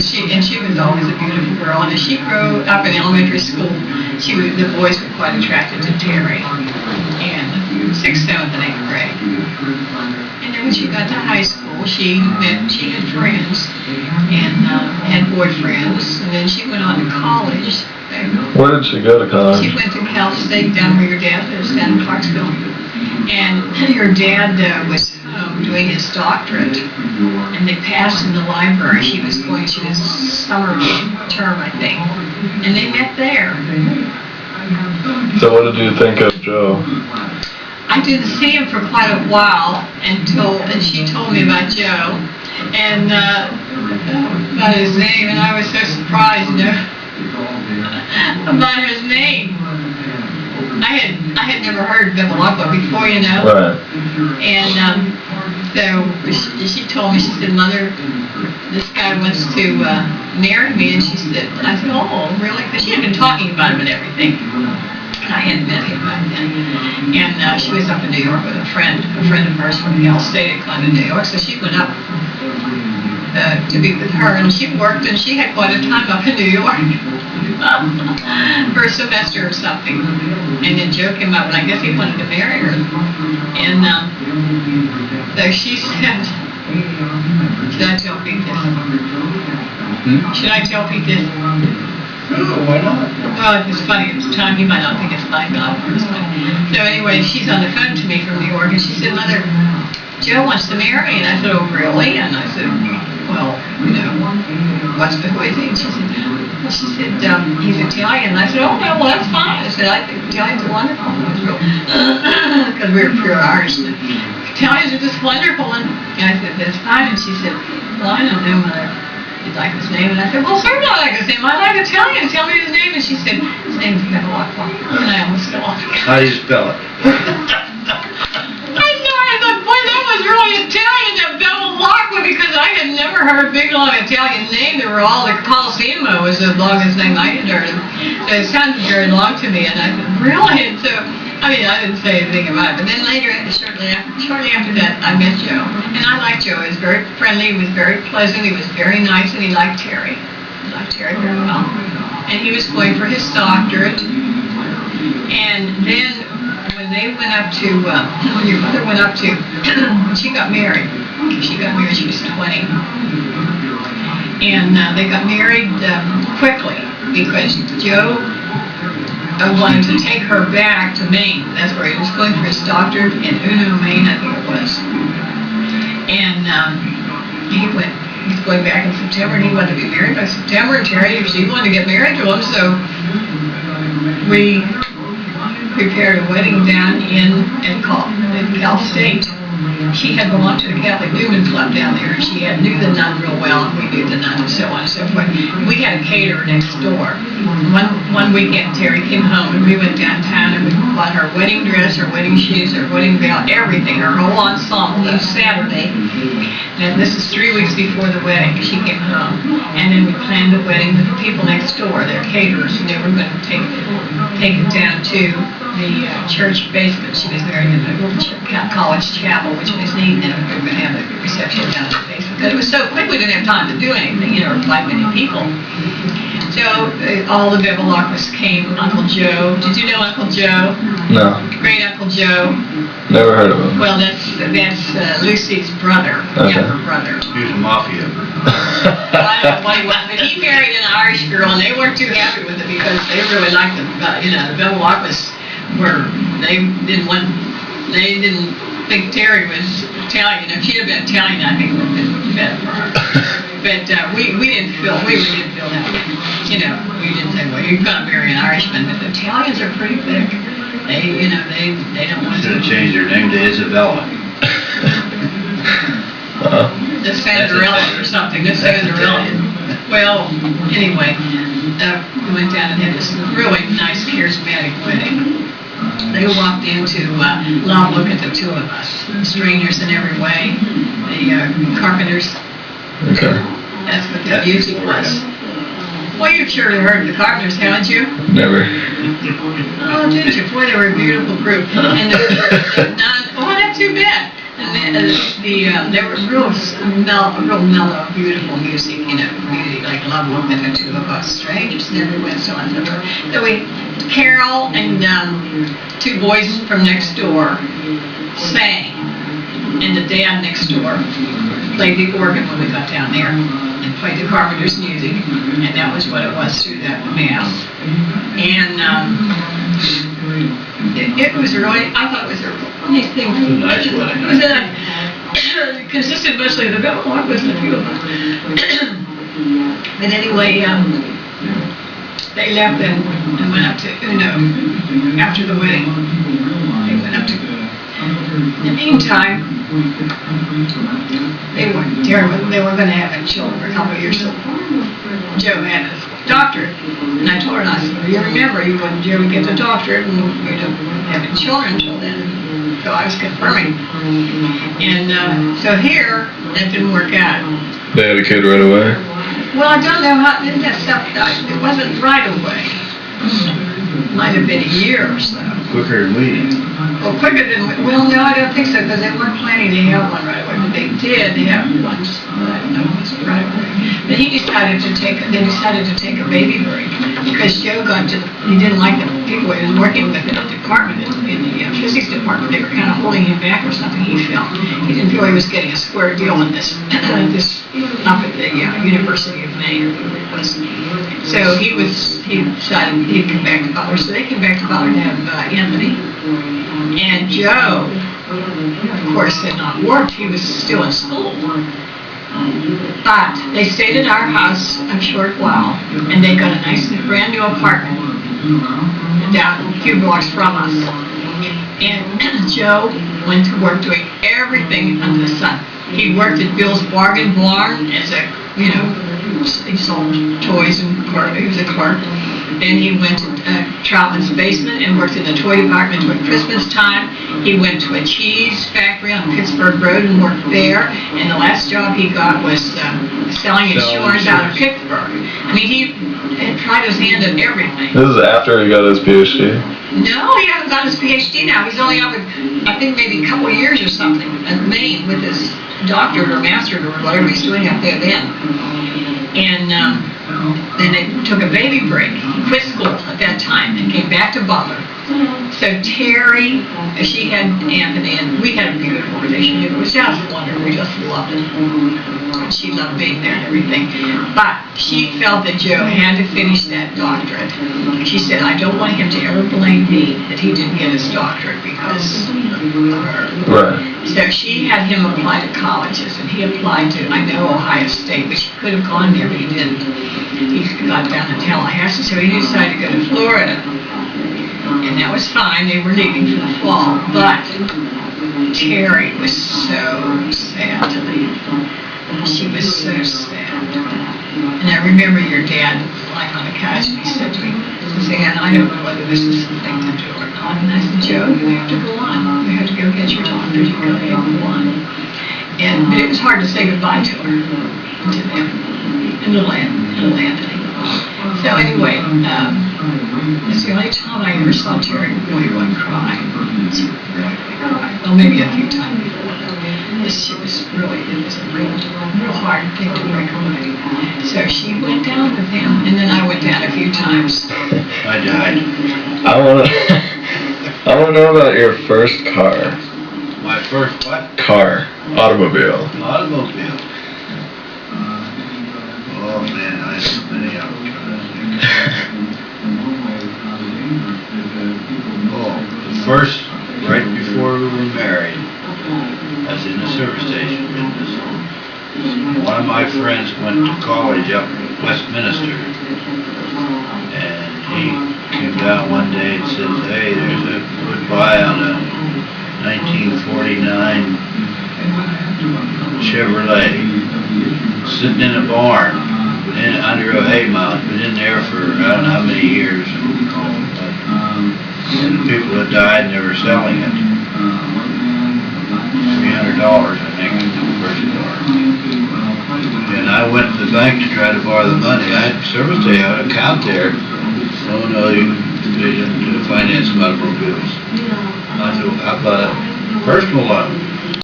she was always a beautiful girl. And as she grew up in elementary school, the boys were quite attracted to Terry. And 6th, 7th, and 8th grade. And then when she got to high school, she had friends and had boyfriends. And then she went on to college. Where did she go to college? She went to Cal State down where your dad lives, down in Clarksville. And her dad was doing his doctorate, and they passed in the library. She was going to his summer term, I think, and they met there. So what did you think of Joe? I didn't see him for quite a while and she told me about Joe and about his name, and I was so surprised, about his name. I had never heard Bevilacqua before, Right. And so she told me, she said, Mother, this guy wants to marry me, and I said, oh, really? Because she had been talking about him and everything. I hadn't met him back then. And she was up in New York with a friend of hers from Cal State at Columbia, New York, so she went up to be with her, and she worked, and she had quite a time up in New York for a semester or something. And then Joe came up, and I guess he wanted to marry her. And so she said, should I tell Pete this? Should I tell Pete this? Oh, why not? Well, it's funny at the time. He might not think it's funny, but I think it's funny. So anyway, she's on the phone to me from New York, and she said, Mother, Joe wants to marry me. And I said, oh, really? And I said, well, what's the way thing? She said, he's Italian. And I said, oh, well, that's fine. I said, I think Italians are wonderful. Because we were pure Irish. Italians are just wonderful. And I said, that's fine. And she said, well, I don't know, Mother. You'd like his name? And I said, well, certainly I like his name. I like Italian. Tell me his name. And she said, his name's Bevilacqua. And I almost fell off. How do you spell it? I thought, boy, that was really Italian, that Bevilacqua, because I had never heard a big, long Italian name. They were all, like, Colosimo was the longest name I had heard of. So it sounded very long to me. And I said, really? And so, I didn't say anything about it. But then later, shortly after that, I met Joe. And I liked Joe. He was very friendly. He was very pleasant. He was very nice. And he liked Terry. He liked Terry very well. And he was going for his doctorate. And then when they went up to, when your mother went up to, when she got married, she was 20. And they got married quickly because Joe wanted to take her back to Maine. That's where he was going for his doctorate in Uno, Maine, I think it was. And he's going back in September, and he wanted to be married by September. And Terry, she wanted to get married to him, so we prepared a wedding down in Cal State. She had belonged to the Catholic Newman Club down there, and she knew the nun real well, and we knew the nun, and so on and so forth. We had a caterer next door. One weekend, Terry came home, and we went downtown, and we bought her wedding dress, her wedding shoes, her wedding veil, everything, her whole ensemble. That was Saturday. And this is 3 weeks before the wedding. She came home, and then we planned the wedding with the people next door, their caterers, and they were going to take it down to the church basement. She was married in the college chapel, which was neat, and we were going to have a reception down in the basement. Because it was so quick, we didn't have time to do anything, or like many people. So all the Bevilacquas came. Uncle Joe. Did you know Uncle Joe? No. Great Uncle Joe. Never heard of him. Well, that's Lucy's brother, younger brother. He was a mafia. I don't know what he was, but he married an Irish girl, and they weren't too happy with it because they really liked the Bevilacquas. They didn't think Terry was Italian. If she'd have been Italian, I think it would have been better for her. But we didn't feel that way. We didn't think, well, you're going to marry an Irishman. But the Italians are pretty thick. They don't want to. Should have changed their name to Isabella. The Sandarelli or something. The Sandarelli. Well, anyway, we went down and had this really nice, charismatic wedding. They walked into love, look at the two of us, strangers in every way. The Carpenters. Okay. That's what the music was. Well, you've surely heard of the Carpenters, haven't you? Never. Oh, did you? Boy, they were a beautiful group. And the nun, oh, not too bad. And there was real mellow, beautiful music, music like Love Book that the two of us, strangers never went so on. So Carol and two boys from next door sang, and the dad next door played the organ when we got down there, and played the Carpenter's music, and that was what it was through that mass. And it was really, I thought it was a really nice thing. Nice wedding. It consisted mostly of the bell. I wasn't a few of them. But anyway, they left and went up to Uno after the wedding. They went up to. In the meantime, they were going to have children for a couple of years. So Joe had a doctorate, and I told her, I said, well, you remember, you wouldn't ever get the doctorate, and you don't have any children until then. So I was confirming. And so here, that didn't work out. They had a kid right away? Well, I don't know how, that stuff, it wasn't right away. Might have been a year or so. Quicker than we did. Well, quicker than, well, no, I don't think so, because they weren't planning to have one right away, but they did have one, I don't know if it was right away. But they decided to take a baby break, because Joe he didn't like the people he was working with in the department, in the physics department. They were kind of holding him back or something, he felt. He didn't feel he was getting a square deal in this up at the University of Maine. So he decided he'd come back to Butler. So they came back to Butler to have Anthony. And Joe, of course, had not worked. He was still in school. But they stayed at our house a short while, and they got a nice brand new apartment down a few blocks from us. And Joe went to work doing everything under the sun. He worked at Bill's Bargain Barn as a, he sold toys and clerk. He was a clerk. Then he went to Troutman's basement and worked in the toy department at Christmas time. He went to a cheese factory on Pittsburgh Road and worked there. And the last job he got was selling insurance out of Pittsburgh. I mean, he had tried his hand at everything. This is after he got his PhD? No, he hasn't got his PhD now. He's only up, I think, maybe a couple of years or something at Maine with his doctorate or masterate or whatever he's doing up there then. And then they took a baby break. He quit school at that time and came back to Butler. So Terry, she had Anthony, and we had a beautiful relationship. It was just wonderful. We just loved it. She loved being there and everything. But she felt that Joe had to finish that doctorate. She said, I don't want him to ever blame me that he didn't get his doctorate because of her. Right. So she had him apply to colleges, and he applied to, I know, Ohio State, which he could have gone there, but he didn't. He got down to Tallahassee, so he decided to go to Florida. And that was fine. They were leaving for the fall. But Terry was so sad to leave. She was so sad. And I remember your dad lying on the couch, and he said to me, Ann, I don't know whether this is the thing to do or not. And I said, Joe, you have to go on. You have to go get your doctorate. You have to go on. But it was hard to say goodbye to her, to them, and little Anthony. So anyway, it's the only time I ever saw Terry really cry. She really cried. Well, maybe a few times before that. It was a real hard thing to break away. So she went down with him, and then I went down a few times. I died. I want to know about your first car. My first what? Car. Automobile. Automobile. Oh man, I had so many of them. The first, right before we were married, I was in the service station business. One of my friends went to college up in Westminster, and he came down one day and said, hey, there's a goodbye on a 1949 Chevrolet sitting in a barn under a hay mound. Been in there for I don't know how many years. And the people that died, and they were selling it. $300, I think, was the first car. And I went to the bank to try to borrow the money. I had service day, I had an account there. Oh no, they didn't finance automobiles. I said, how about a personal loan?